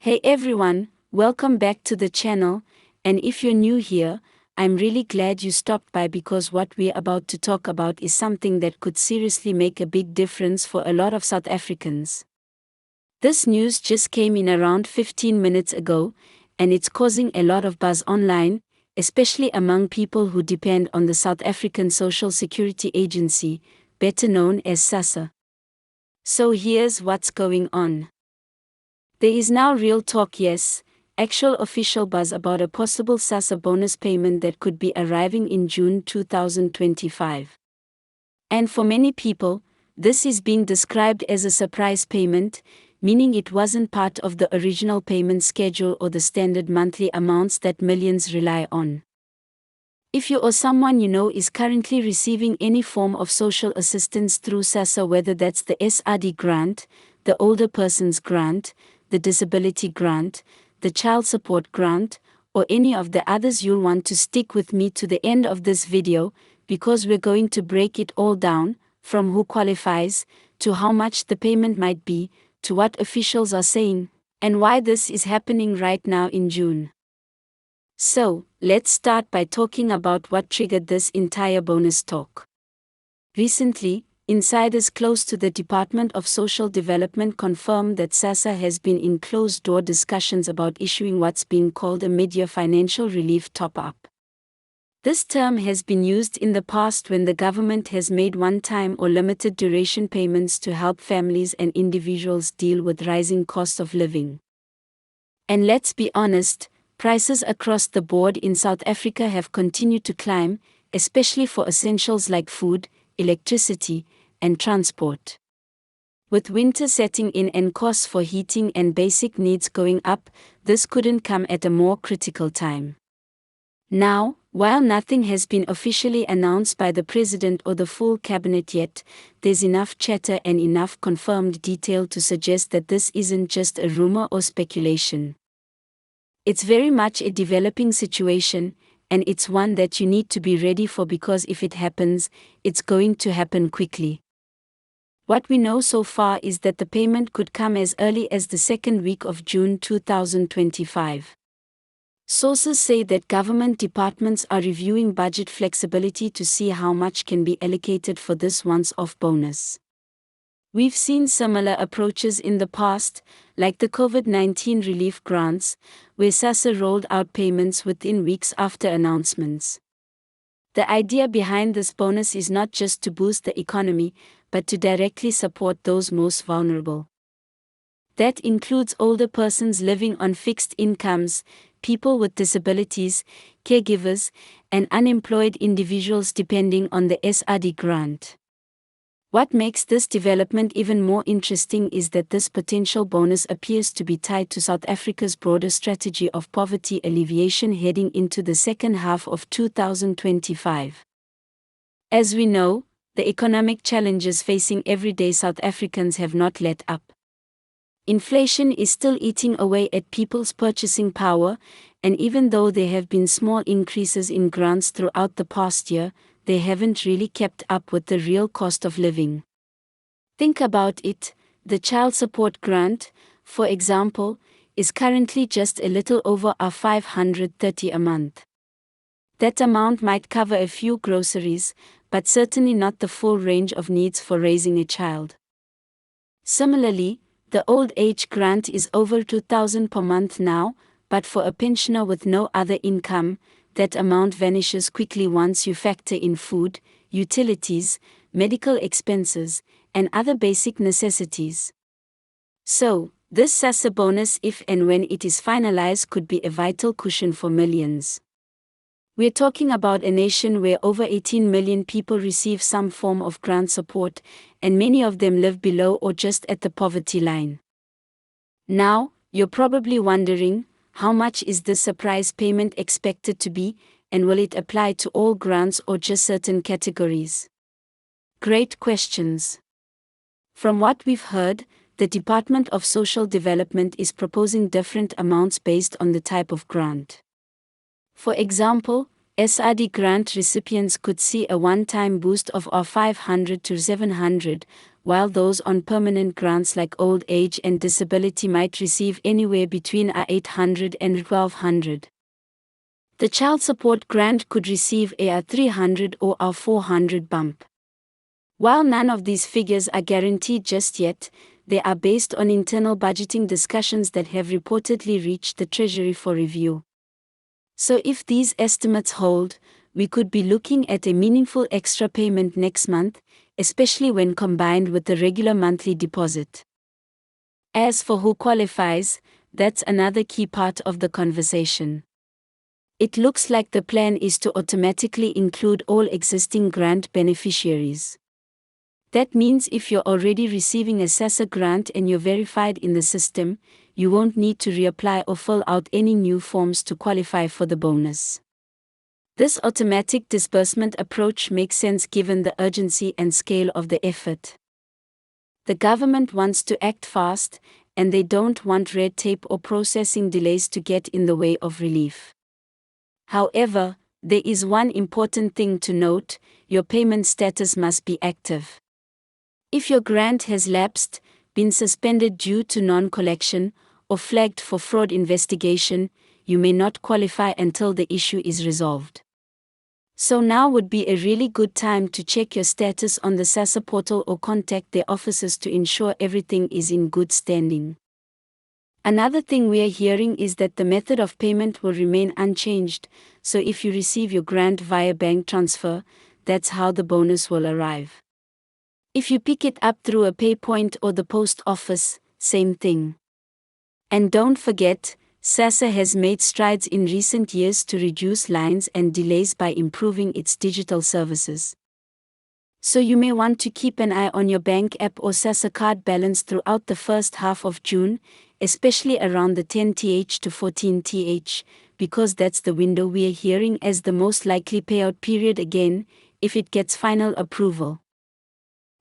Hey everyone, welcome back to the channel, and if you're new here, I'm really glad you stopped by because what we're about to talk about is something that could seriously make a big difference for a lot of South Africans. This news just came in around 15 minutes ago, and it's causing a lot of buzz online, especially among people who depend on the South African Social Security Agency, better known as SASSA. So here's what's going on. There is now real talk, yes, actual official buzz about a possible SASSA bonus payment that could be arriving in June 2025. And for many people, this is being described as a surprise payment, meaning it wasn't part of the original payment schedule or the standard monthly amounts that millions rely on. If you or someone you know is currently receiving any form of social assistance through SASSA, whether that's the SRD grant, the older person's grant, the disability grant, the child support grant, or any of the others, you'll want to stick with me to the end of this video, because we're going to break it all down, from who qualifies, to how much the payment might be, to what officials are saying, and why this is happening right now in June. So, let's start by talking about what triggered this entire bonus talk. Recently, insiders close to the Department of Social Development confirmed that SASSA has been in closed-door discussions about issuing what's being called a mid-year financial relief top-up. This term has been used in the past when the government has made one-time or limited-duration payments to help families and individuals deal with rising costs of living. And let's be honest, prices across the board in South Africa have continued to climb, especially for essentials like food, electricity, and transport. With winter setting in and costs for heating and basic needs going up, this couldn't come at a more critical time. Now, while nothing has been officially announced by the President or the full cabinet yet, there's enough chatter and enough confirmed detail to suggest that this isn't just a rumor or speculation. It's very much a developing situation, and it's one that you need to be ready for, because if it happens, it's going to happen quickly. What we know so far is that the payment could come as early as the second week of June 2025. Sources say that government departments are reviewing budget flexibility to see how much can be allocated for this once-off bonus. We've seen similar approaches in the past, like the COVID-19 relief grants, where SASSA rolled out payments within weeks after announcements. The idea behind this bonus is not just to boost the economy, but to directly support those most vulnerable. That includes older persons living on fixed incomes, people with disabilities, caregivers, and unemployed individuals depending on the SRD grant. What makes this development even more interesting is that this potential bonus appears to be tied to South Africa's broader strategy of poverty alleviation heading into the second half of 2025. As we know, the economic challenges facing everyday South Africans have not let up. Inflation is still eating away at people's purchasing power, and even though there have been small increases in grants throughout the past year, they haven't really kept up with the real cost of living. Think about it, the child support grant, for example, is currently just a little over R530 a month. That amount might cover a few groceries, but certainly not the full range of needs for raising a child. Similarly, the old age grant is over 2,000 per month now, but for a pensioner with no other income, that amount vanishes quickly once you factor in food, utilities, medical expenses, and other basic necessities. So, this SASSA bonus, if and when it is finalized, could be a vital cushion for millions. We're talking about a nation where over 18 million people receive some form of grant support, and many of them live below or just at the poverty line. Now, you're probably wondering, how much is this surprise payment expected to be, and will it apply to all grants or just certain categories? Great questions. From what we've heard, the Department of Social Development is proposing different amounts based on the type of grant. For example, SRD grant recipients could see a one-time boost of R500 to 700, while those on permanent grants like old age and disability might receive anywhere between $800 and $1,200. The child support grant could receive a $300 or $400 bump. While none of these figures are guaranteed just yet, they are based on internal budgeting discussions that have reportedly reached the Treasury for review. So if these estimates hold, we could be looking at a meaningful extra payment next month, especially when combined with the regular monthly deposit. As for who qualifies, that's another key part of the conversation. It looks like the plan is to automatically include all existing grant beneficiaries. That means if you're already receiving a SASSA grant and you're verified in the system, you won't need to reapply or fill out any new forms to qualify for the bonus. This automatic disbursement approach makes sense given the urgency and scale of the effort. The government wants to act fast, and they don't want red tape or processing delays to get in the way of relief. However, there is one important thing to note: your payment status must be active. If your grant has lapsed, been suspended due to non-collection, or flagged for fraud investigation, you may not qualify until the issue is resolved. So now would be a really good time to check your status on the SASSA portal or contact their offices to ensure everything is in good standing. Another thing we are hearing is that the method of payment will remain unchanged, so if you receive your grant via bank transfer, that's how the bonus will arrive. If you pick it up through a PayPoint or the post office, same thing. And don't forget, SASSA has made strides in recent years to reduce lines and delays by improving its digital services. So you may want to keep an eye on your bank app or SASSA card balance throughout the first half of June, especially around the 10th to 14th, because that's the window we are hearing as the most likely payout period again, if it gets final approval.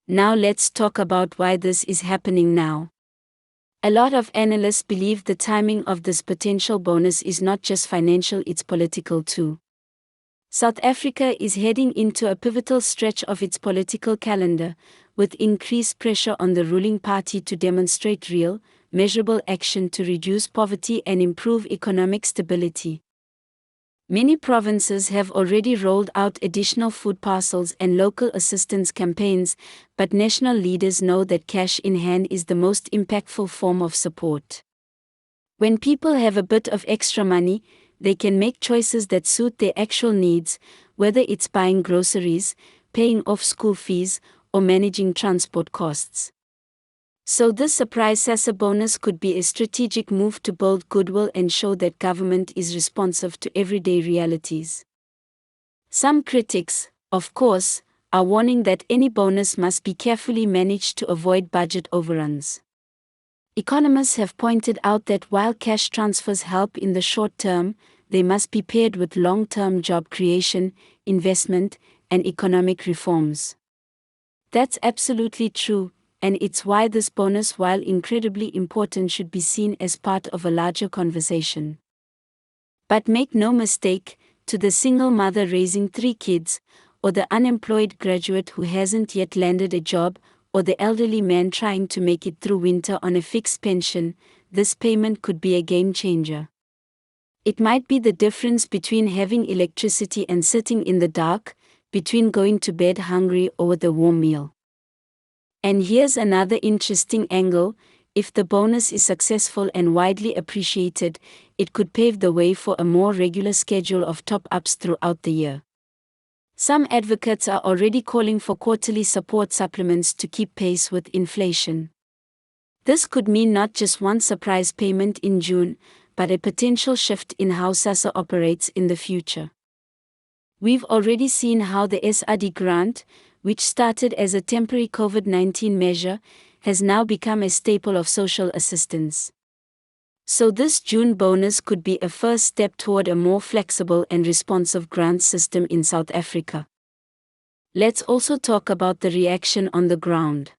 Now let's talk about why this is happening now. A lot of analysts believe the timing of this potential bonus is not just financial, it's political too. South Africa is heading into a pivotal stretch of its political calendar, with increased pressure on the ruling party to demonstrate real, measurable action to reduce poverty and improve economic stability. Many provinces have already rolled out additional food parcels and local assistance campaigns, but national leaders know that cash in hand is the most impactful form of support. When people have a bit of extra money, they can make choices that suit their actual needs, whether it's buying groceries, paying off school fees, or managing transport costs. So this surprise SASSA bonus could be a strategic move to build goodwill and show that government is responsive to everyday realities. Some critics, of course, are warning that any bonus must be carefully managed to avoid budget overruns. Economists have pointed out that while cash transfers help in the short term, they must be paired with long-term job creation, investment, and economic reforms. That's absolutely true, and it's why this bonus, while incredibly important, should be seen as part of a larger conversation. But make no mistake, to the single mother raising 3 kids, or the unemployed graduate who hasn't yet landed a job, or the elderly man trying to make it through winter on a fixed pension, this payment could be a game changer. It might be the difference between having electricity and sitting in the dark, between going to bed hungry or with a warm meal. And here's another interesting angle: if the bonus is successful and widely appreciated, it could pave the way for a more regular schedule of top-ups throughout the year. Some advocates are already calling for quarterly support supplements to keep pace with inflation. This could mean not just one surprise payment in June, but a potential shift in how SASSA operates in the future. We've already seen how the SRD grant, which started as a temporary COVID-19 measure, has now become a staple of social assistance. So this June bonus could be a first step toward a more flexible and responsive grant system in South Africa. Let's also talk about the reaction on the ground.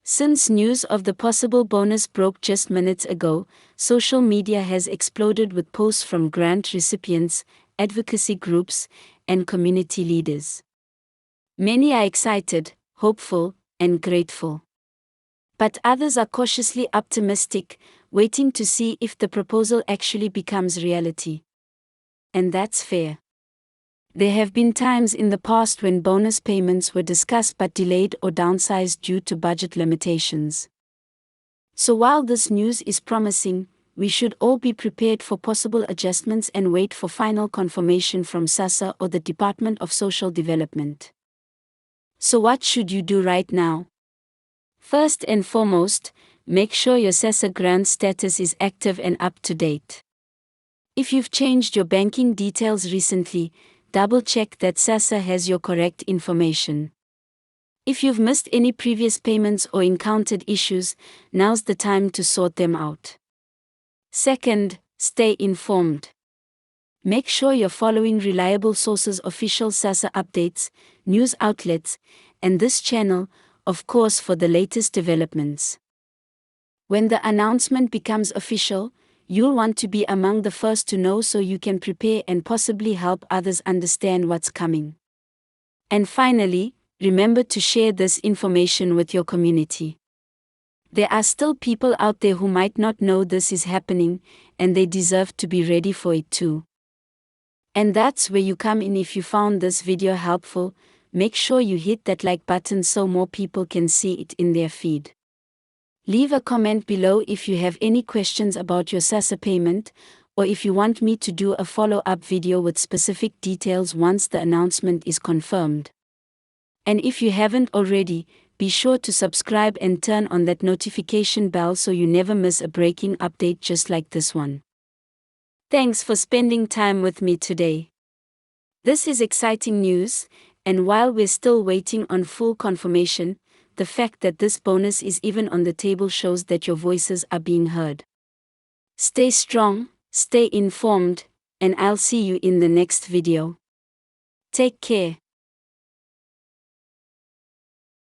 Since news of the possible bonus broke just minutes ago, social media has exploded with posts from grant recipients, advocacy groups, and community leaders. Many are excited, hopeful, and grateful. But others are cautiously optimistic, waiting to see if the proposal actually becomes reality. And that's fair. There have been times in the past when bonus payments were discussed but delayed or downsized due to budget limitations. So while this news is promising, we should all be prepared for possible adjustments and wait for final confirmation from SASSA or the Department of Social Development. So what should you do right now? First and foremost, make sure your SASSA grant status is active and up to date. If you've changed your banking details recently, double-check that SASSA has your correct information. If you've missed any previous payments or encountered issues, now's the time to sort them out. Second, stay informed. Make sure you're following reliable sources, official SASSA updates, news outlets, and this channel, of course, for the latest developments. When the announcement becomes official, you'll want to be among the first to know so you can prepare and possibly help others understand what's coming. And finally, remember to share this information with your community. There are still people out there who might not know this is happening, and they deserve to be ready for it too. And that's where you come in. If you found this video helpful, make sure you hit that like button so more people can see it in their feed. Leave a comment below if you have any questions about your SASSA payment, or if you want me to do a follow-up video with specific details once the announcement is confirmed. And if you haven't already, be sure to subscribe and turn on that notification bell so you never miss a breaking update just like this one. Thanks for spending time with me today. This is exciting news, and while we're still waiting on full confirmation, the fact that this bonus is even on the table shows that your voices are being heard. Stay strong, stay informed, and I'll see you in the next video. Take care.